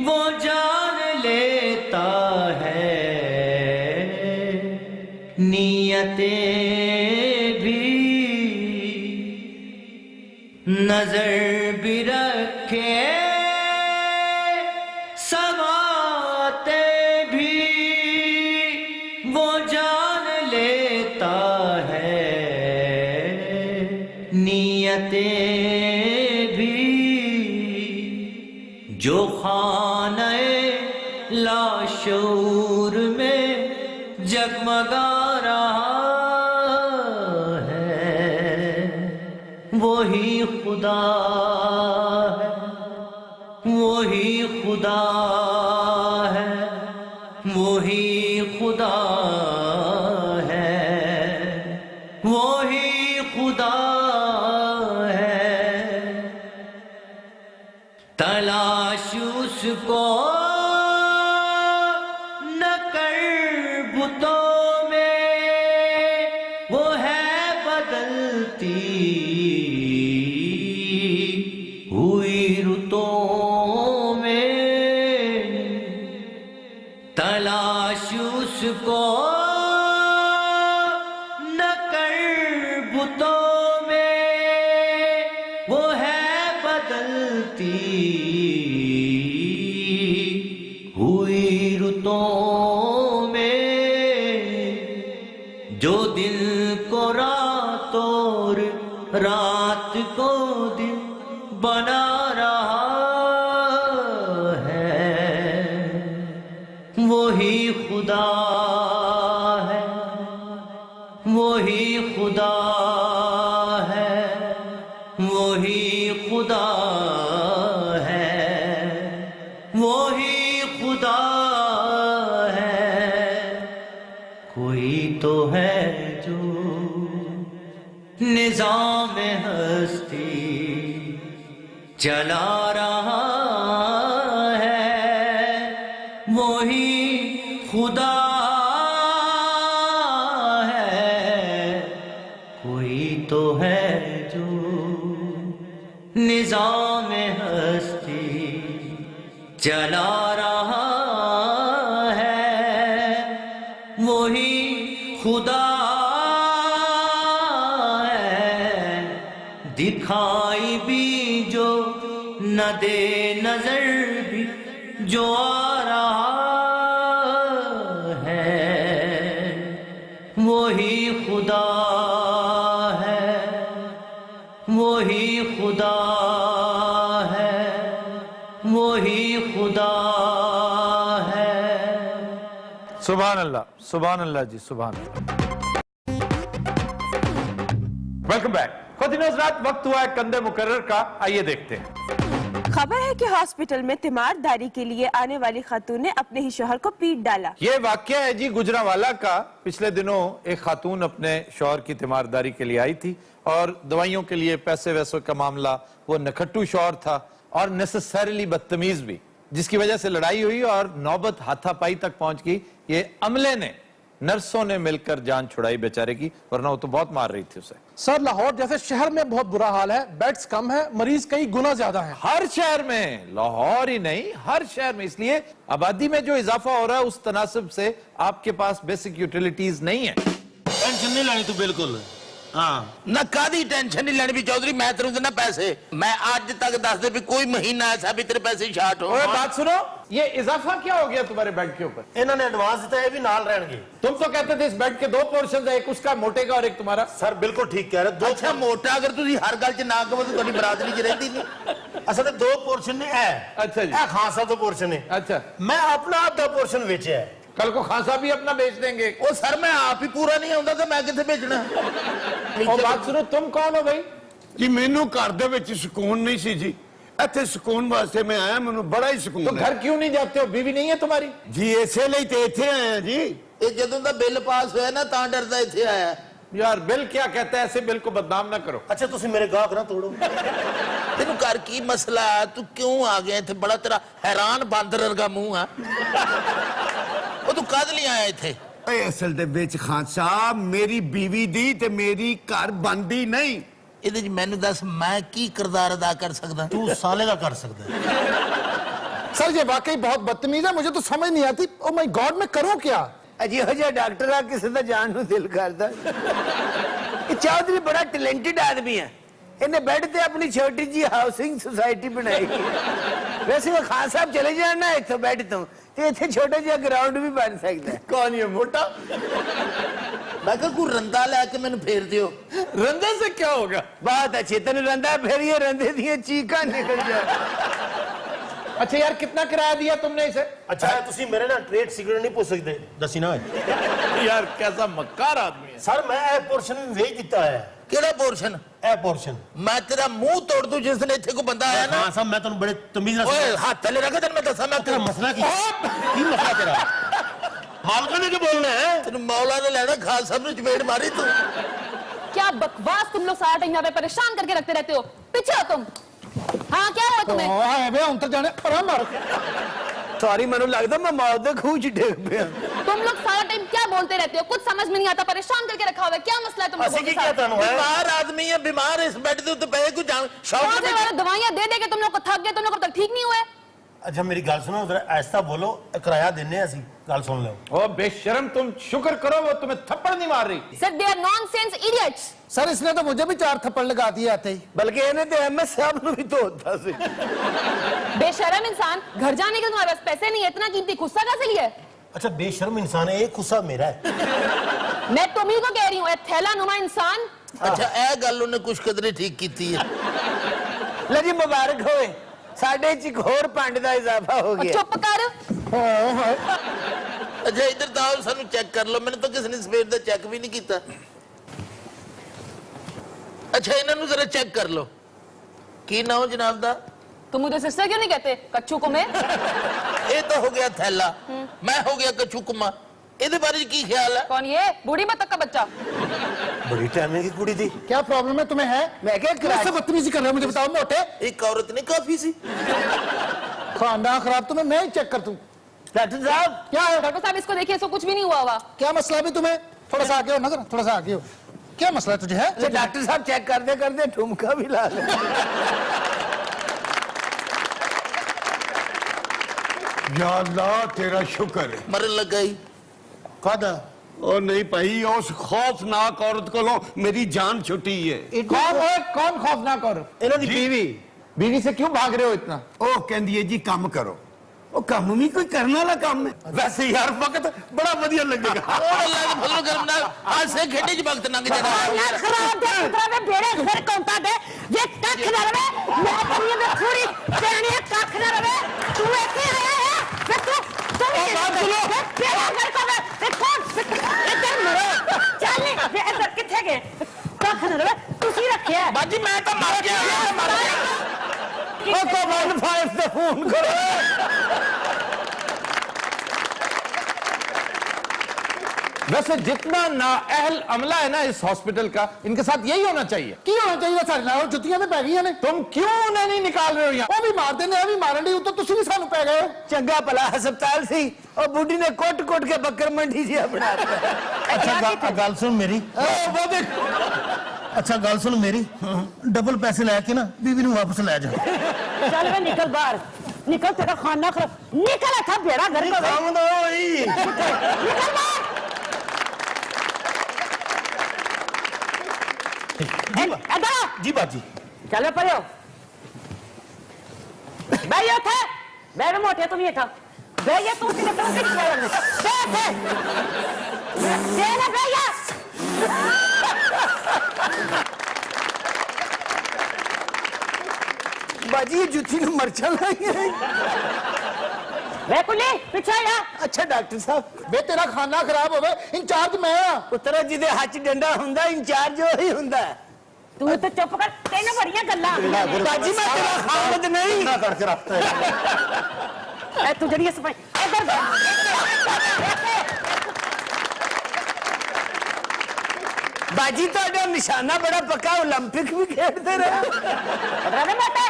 Speaker 8: वो जान लेता है, नियतें भी। नजर भी रखे समाते भी वो जान लेता है, नियतें भी। जो खाने लाशूर में जगमगा रहा है, वही खुदा है, वही खुदा है, वही खुदा है, वही खुदा है। तलाश उसको न कर बुतों में, वो है बदलती हुई रुतों में। کو نہ کر بتوں میں، وہ ہے بدلتی ہوئی رتوں میں، جو دل کو رات اور رات کو دن بنا رہا ہے، وہی خدا ہے، وہی خدا ہے، وہی خدا ہے، وہی خدا ہے، کوئی تو ہے جو نظام ہستی چلا رہا ہے، وہی خدا ہے، کوئی تو ہے جو نظام ہستی چلا رہا ہے، وہی خدا ہے، دکھائی بھی جو نہ دے نظر بھی جو آ رہا ہے، وہی خدا ہے، وہی خدا ہے، وہی خدا ہے۔
Speaker 1: سبحان اللہ جی، سبحان اللہ۔ ویلکم بیک خواتین و حضرات، وقت ہوا ہے کندھے مقرر کا، آئیے دیکھتے ہیں۔
Speaker 9: خبر ہے کہ ہاسپٹل میں تیمارداری کے لیے آنے والی خاتون نے اپنے ہی شوہر کو پیٹ ڈالا۔
Speaker 1: یہ واقعہ ہے جی گجرانوالہ کا۔ پچھلے دنوں ایک خاتون اپنے شوہر کی تیمارداری کے لیے آئی تھی اور دوائیوں کے لیے پیسے ویسوں کا معاملہ، وہ نکھٹو شوہر تھا اور نیسیسریلی بدتمیز بھی، جس کی وجہ سے لڑائی ہوئی اور نوبت ہاتھا پائی تک پہنچ گئی۔ یہ عملے نے، نرسوں نے مل کر جان چھڑائی بیچارے کی، ورنہ وہ تو بہت مار رہی تھی اسے۔
Speaker 10: سر لاہور جیسے شہر میں بہت برا حال ہے، بیڈز کم ہے، مریض کئی گنا زیادہ ہیں۔
Speaker 1: ہر شہر میں، لاہور ہی نہیں، ہر شہر میں، اس لیے آبادی میں جو اضافہ ہو رہا ہے اس تناسب سے آپ کے پاس بیسک یوٹیلیٹیز نہیں ہیں۔
Speaker 2: ٹینشن نہیں لانی تو بالکل ہاں نہ کادی ٹینشن نہیں لینی بھی چودھری، میں تیروں سے نہ پیسے، میں آج تک دس دے بھی کوئی مہینہ ایسا بھی تیرے پیسے شارٹ ہو۔
Speaker 1: اوہ بات سنو، یہ اضافہ کیا ہو گیا تمہارے بیڈ کے اوپر؟
Speaker 4: انہوں نے ایڈوانس دیتا ہے بھی نال رہن گے۔
Speaker 1: تم تو کہتے تھے اس بیڈ کے دو پورشنز ہیں، ایک اس کا موٹے کا اور ایک تمہارا۔
Speaker 4: سر بالکل ٹھیک کہہ رہے،
Speaker 2: اچھا موٹا اگر تسی ہر گل چ نہ کہو تو تہاڈی برادری چ رہندی نہیں۔
Speaker 4: اصل دو پورشن نے ہے۔
Speaker 1: اچھا جی،
Speaker 4: اے خان صاحب دو پورشن ہے،
Speaker 1: اچھا
Speaker 4: میں اپنا آدھا پورشن ویچیا ہے۔
Speaker 1: کل کو خان صاحب بھی اپنا بیچ دیں گے۔
Speaker 2: او سر میں آپ ہی پورا نہیں آندا تو میں کتھے بھیجنا؟
Speaker 1: اور بات سنو، تم کون ہو بھائی؟
Speaker 11: جی مینوں گھر دے وچ سکون نہیں سی جی، ایتھے سکون واسطے میں آیا، مینوں بڑا ہی سکون
Speaker 1: تو
Speaker 11: ہے۔
Speaker 1: گھر کیوں نہیں جاتے ہو؟ بیوی نہیں ہے تمہاری؟
Speaker 11: جی اسی لیے تے ایتھے آیا جی۔
Speaker 2: اے جدوں دا بل پاس ہویا نا تاں ڈردا ایتھے آیا۔
Speaker 1: یار بل کیا کہتا ہے، ایسے بل کو بدنام نہ کرو۔
Speaker 4: اچھا تسی میرے گاہک نہ توڑو۔
Speaker 2: تینوں گھر کی مسئلہ ہے، تو کیوں آ گیا ایتھے؟ بڑا تیرا حیران باندر ورگا منہ ہے۔ او تو کد لئی آیا ایتھے؟
Speaker 11: اے اصل دے وچ خان صاحب میری بیوی دی تے میری گھر بندی نہیں۔
Speaker 2: ਇਹਦੇ ਚ ਮੈਨੂੰ ਦੱਸ ਮੈਂ ਕੀ ਕਿਰਦਾਰ ਅਦਾ ਕਰ ਸਕਦਾ?
Speaker 4: تو سالے کا کر سکتا ہے۔
Speaker 10: سر یہ واقعی بہت بدتمیز ہے، مجھے تو سمجھ نہیں آتی، او مائی گاڈ میں کروں کیا؟
Speaker 3: اجی ہو جا ڈاکٹر آ کسی دا جان نو دل کردا۔ یہ چودھری بڑا ٹیلنٹڈ آدمی ہے، انہیں بیڈ تے اپنی چھوٹی جی ہاؤسنگ سوسائٹی بنائی ہے۔ ویسے وہ خان صاحب چلے جان نا اتھوں بیڈ تو اتنے چھوٹا جہا گراؤنڈ بھی بن سکتا ہے۔
Speaker 1: کون یہ موٹا؟
Speaker 2: میں کہا کوئی رندہ لے کے میں نے پھیر دیو۔
Speaker 1: رندے سے کیا ہوگا؟
Speaker 3: بات اچھی، تین رندہ پھر یہ رندے دیئے چیکاں نکل جائے۔
Speaker 1: اچھا یار کتنا کرایہ دیا تم نے اسے؟
Speaker 4: اچھا تسی میرے نا ٹریڈ سیکرٹ نہیں پوچھ سکتے، دسی نا۔
Speaker 1: یار کیسا مکار آدمی ہے۔
Speaker 4: سر میں اے پورشن ویچ دیتا ہے۔
Speaker 2: کیڑا پورشن؟
Speaker 4: اے پورشن
Speaker 2: میں تیرا منہ توڑ دوں جس نے اتھے کو بندہ آیا نا۔
Speaker 4: ہاں صاحب میں تنوں بڑے تمیز نہ
Speaker 2: اوے ہاتھ تلے رکھے تن میں دسا میں
Speaker 4: تیرا مسئلہ کی مسئلہ تیرا؟ مالکہ نے کیا بولنا ہے؟
Speaker 2: تین مولا نے لینا خان صاحب نے چپیڑ ماری تو۔
Speaker 6: کیا بکواس تم لوگ سارا ٹائم یہاں پہ پریشان کر کے رکھتے رہتے ہو؟ پیچھے ہو تم۔ ہاں کیا ہوا تمہیں؟
Speaker 10: اوہ بے انتر جانے پر ہمار۔
Speaker 3: سوری منو لگتا میں موت دے خوچ ڈیگ پہ۔
Speaker 6: تم لوگ سارا ٹائم کیا بولتے رہتے ہو؟ کچھ سمجھ میں نہیں آتا، پریشان کر کے رکھا ہوا ہے، کیا مسئلہ ہے تم لوگوں کے ساتھ؟
Speaker 2: بیمار آدمی ہے، بیمار اس بیٹھ دے تو پہے کو جان
Speaker 6: کون سے والے دوائیاں دے دے کے تم لوگ کو تھک گئے، تم لوگ اب تک ٹھیک نہیں ہوئے؟
Speaker 4: अच्छा मेरी गल सुनो, जरा ऐसा बोलो, किराया देने असी, गल सुन लो।
Speaker 1: ओ बेशरम, तुम शुक्र करो वो तुम्हें थप्पड़ नहीं मार रही।
Speaker 6: Sir they are nonsense idiots.
Speaker 10: Sir इसने तो मुझे भी 4 थप्पड़ लगा दिए आते ही।
Speaker 3: बल्कि इन्हें तो एमएस साहब ने भी तो होता सी।
Speaker 6: बेशरम इंसान, घर जाने के तुम्हारे पास पैसे नहीं है, इतना कीमती गुस्सा कैसे लिया है?
Speaker 4: अच्छा बेशर्म इंसान है, एक गुस्सा मेरा है।
Speaker 6: मैं तुम्ही को कह रही हूँ, थैला नुमा इंसान।
Speaker 2: अच्छा ए गल उन्हें कुछ कदरे ठीक की है।
Speaker 3: लो जी मुबारक होए, साढ़े च एक होर पंड दा इजाफा हो गया।
Speaker 6: चुप कर।
Speaker 2: अच्छा इधर तो आओ, सानू चेक कर लो, मैंने तो किसी ने सवेर दा चेक भी नहीं किया। अच्छा इन्होंने जरा चेक कर लो, की ना हो जनाब दा?
Speaker 6: तुम मुझे सिस्टर क्यों नहीं कहते? कच्चू कुमे।
Speaker 2: ये तो हो गया थैला, मैं हो गया कच्चू कुमा। इहदे बारे की ख्याल है?
Speaker 6: कौन ये बूढ़ी बतख का बच्चा?
Speaker 4: बड़ी टाइम की कुड़ी थी।
Speaker 10: क्या प्रॉब्लम है तुम्हें? है
Speaker 3: मैं क्या
Speaker 10: कैसे बदतमीजी कर रहे हो, मुझे बताओ मोटे।
Speaker 2: एक औरत ने काफी सी
Speaker 10: खानदान खराब, तुम्हें मैं ही चेक कर दूं।
Speaker 3: डॉक्टर साहब
Speaker 10: क्या है?
Speaker 6: डॉक्टर साहब इसको देखिए, इसको कुछ भी नहीं हुआ हुआ।
Speaker 10: क्या मसला भी तुम्हें? थोड़ा सा आगे हो ना, थोड़ा सा आगे हो। क्या मसला है तुझे? है
Speaker 3: तो डॉक्टर साहब चेक करते करते ठुमका भी ला ले।
Speaker 11: या अल्लाह तेरा शुक्र है।
Speaker 2: मरन लगा ही
Speaker 4: कादा
Speaker 11: ओ नहीं भाई, उस खौफनाक औरत को मेरी जान छुटी है।
Speaker 7: कौन खौफनाक औरत?
Speaker 4: इन्हों दी बीवी।
Speaker 7: बीवी से क्यों भाग रहे हो इतना?
Speaker 11: ओ कहंदी है जी काम करो। ओ काम भी कोई करने वाला काम है। वैसे यार वक्त बड़ा बढ़िया लगेगा।
Speaker 2: अल्लाह के फजल करम नाल आज से खेडे च वक्त लंघ जाना।
Speaker 5: ना खराब दे पुत्रा में बेड़े घर कौंता दे ये कख ना रवे, मैं करिए में थोड़ी तेरी कख ना रवे। तू ऐसे आया है मैं तू बात सुनो बेड़ा घर का मैं कौन इधर मरो चल वे इधर किथे गए? कख ना रवे तुसी रखिया है
Speaker 2: बाजी, मैं तो मर गया।
Speaker 3: ओ को 15 से फोन करो।
Speaker 1: वैसे जितना नाअहल अमला है ना इस हॉस्पिटल का, इनके साथ यही होना चाहिए।
Speaker 10: की होना चाहिए? सारे नाल जुत्तियां तो पै गई ने।
Speaker 1: तुम क्यों उन्हें नहीं निकाल रहे हो यहाँ?
Speaker 10: वो भी मारते ने, भी मारन दी, तो तुसी भी सानू पै गए।
Speaker 3: चंगा भला अस्पताल सी और बूढ़ी ने कोट कोट के बकर मंडी जिया बना दिया।
Speaker 4: अच्छा गल सुन मेरी।
Speaker 3: वो देख
Speaker 4: अच्छा गल सुन मेरी, डबल पैसे लेके ना बीवी नू वापस ले जा।
Speaker 5: चल वे निकल बाहर, निकल तेरा खाना खराब, निकल था बेड़ा घर का
Speaker 3: काम दो वही।
Speaker 5: निकल बाहर।
Speaker 4: जी बाजी
Speaker 5: चलो पड़ो भैया थे बैठ मोटे तुम ये था भैया तू सीधे तुम किस ना भैया
Speaker 3: बाजी ये जुत्ती ने मरचा लाई है।
Speaker 5: वे कुली पीछे आ।
Speaker 3: अच्छा डॉक्टर साहब
Speaker 10: वे तेरा खाना खराब होवे, इंचार्ज मैं हां।
Speaker 3: पुत्रा जिदे हाथ च डंडा हुंदा इंचार्ज वही हुंदा।
Speaker 5: तू तो चुप कर, तेने बड़ियां गल्लां।
Speaker 3: बाजी मैं तेरा खामद नहीं
Speaker 4: ना करके रखता है।
Speaker 5: ए तू जड़ी सफाई इधर
Speaker 3: बाजी तो निशाना बड़ा पक्का, ओलंपिक भी खेलते रहे।
Speaker 5: रवे बेटे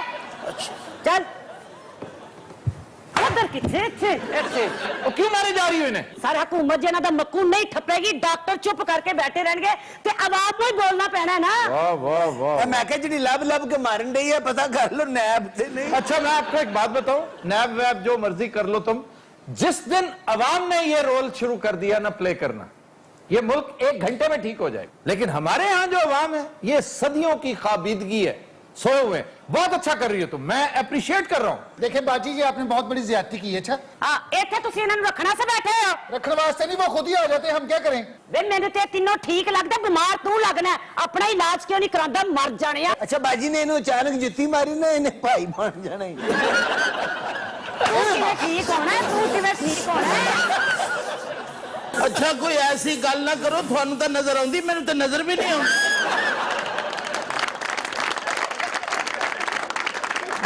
Speaker 5: चल उधर किथे थे
Speaker 1: वो क्यों मारी जा रही हो इन्हें?
Speaker 5: सारा हुकूमत जना दा मक्कू नहीं ठप्पेगी, डॉक्टर चुप करके बैठे रहेंगे ते आवाम को ही बोलना पैना है ना।
Speaker 1: वाह वाह वाह।
Speaker 3: मैं कह जी लब लब के मारन रही है, पता कर लो नैब से नहीं।
Speaker 1: अच्छा मैं आपको एक बात बताऊं, नैब वैब जो मर्जी कर लो तुम, जिस दिन अवाम ने ये रोल शुरू कर दिया ना प्ले करना, ये मुल्क 1 घंटे में ठीक हो जाएगा। लेकिन हमारे यहाँ जो अवाम है ये सदियों की ख्वाबीदगी है, सोए हुए। बहुत अच्छा कर रही हो तुम, मैं अप्रिशिएट कर रहा हूं।
Speaker 10: देखिए बाजी जी आपने बहुत बड़ी ज्यादती की है। अच्छा
Speaker 5: हां इथे तुसी इन्हां नूं रखना से बैठे हो?
Speaker 10: रखने वास्ते नहीं, वो खुद ही आ जाते, हम क्या करें?
Speaker 5: वे मैंने ते तीनों ठीक लगदा, बीमार तू लगना है, अपना इलाज क्यों नहीं करांदा? मर जाने आ।
Speaker 3: अच्छा बाजी ने इन्हें अचानक जुत्ती मारी ना, इन्हें भाई बन जाना ही।
Speaker 5: तू किवें ठीक होना है? तू किवें ठीक होना है?
Speaker 2: अच्छा कोई ऐसी गल ना करो, थानू तो नजर आउंदी, मैनू तो नजर भी नहीं आउंदी।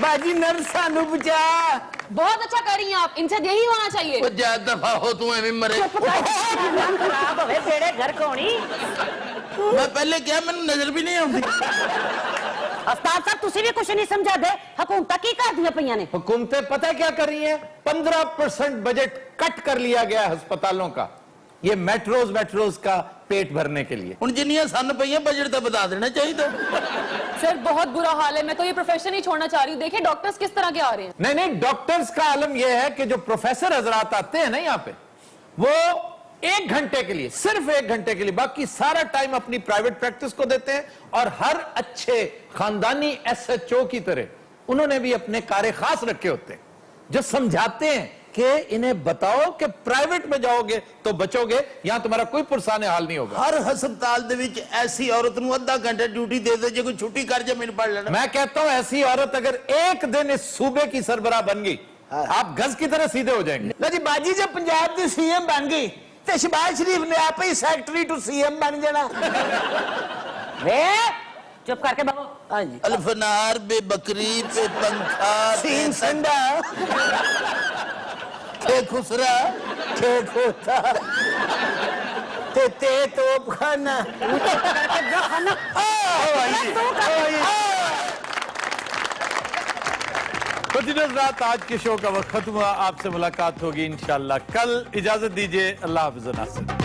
Speaker 3: बाजी नर्स सानू बचा।
Speaker 6: बहुत अच्छा कर रही हैं आप, इनसे यही होना चाहिए।
Speaker 2: वो ज्यादा दफा हो तू एवं मरे।
Speaker 5: नाम खराब होवे बेड़े घर कोनी।
Speaker 2: मैं पहले क्या, मैनू नजर भी नहीं आउंदी।
Speaker 5: अस्ताद साहब तुसी भी कुछ नहीं समझा दे, हुकूमत की कर दिया पईयां ने।
Speaker 1: हुकूमतें पता है क्या कर रही हैं? 15% बजट कट कर लिया गया है अस्पतालों का, ये मेट्रोज का पेट भरने के लिए।
Speaker 2: हुण जिन्नियां सन पईयां बजट तो बता देना चाहिए।
Speaker 6: सर बहुत बुरा हाल है, मैं तो ये प्रोफेशन ही छोड़ना चाह रही हूँ। देखिए डॉक्टर्स किस तरह के आ रहे हैं।
Speaker 1: नहीं नहीं, डॉक्टर्स का आलम यह है कि जो प्रोफेसर हजरात आते हैं ना यहाँ पे, वो 1 घंटे के लिए, सिर्फ 1 घंटे के लिए, बाकी सारा टाइम अपनी प्राइवेट प्रैक्टिस को देते हैं। और हर अच्छे खानदानी SHO की तरह उन्होंने भी अपने कार्य खास रखे होते हैं, जो समझाते हैं कि इन्हें बताओ कि प्राइवेट में जाओगे तो बचोगे, यहां तुम्हारा कोई पुरसाने हाल नहीं होगा।
Speaker 2: हर हस्पताल दे विच ऐसी औरत नूं आधा घंटा ड्यूटी दे दे, जे कोई छुट्टी कर जा मैनूं पढ़ लेना।
Speaker 1: मैं कहता हूं ऐसी औरत अगर एक दिन इस सूबे की सरबराह बन गई, आप गज की तरह सीधे हो जाएंगे।
Speaker 3: लो जी बाजी जब पंजाब की CM बन गई तो शहबाज शरीफ ने आप ही सेक्रेटरी टू CM बन जाना।
Speaker 5: वे चुप करके बाबू।
Speaker 3: हाँ जी,
Speaker 2: अल्फनार बे बकरी पे पंखा
Speaker 3: सीन संडा
Speaker 2: थे खुसरा
Speaker 3: ठीक होता ते तोप खाना।
Speaker 1: कंटिन्यूअस रात, आज के शो का वक्त खत्म हुआ। आपसे मुलाकात होगी इंशाल्लाह कल। इजाजत दीजिए, अल्लाह हाफिज़ नासिर।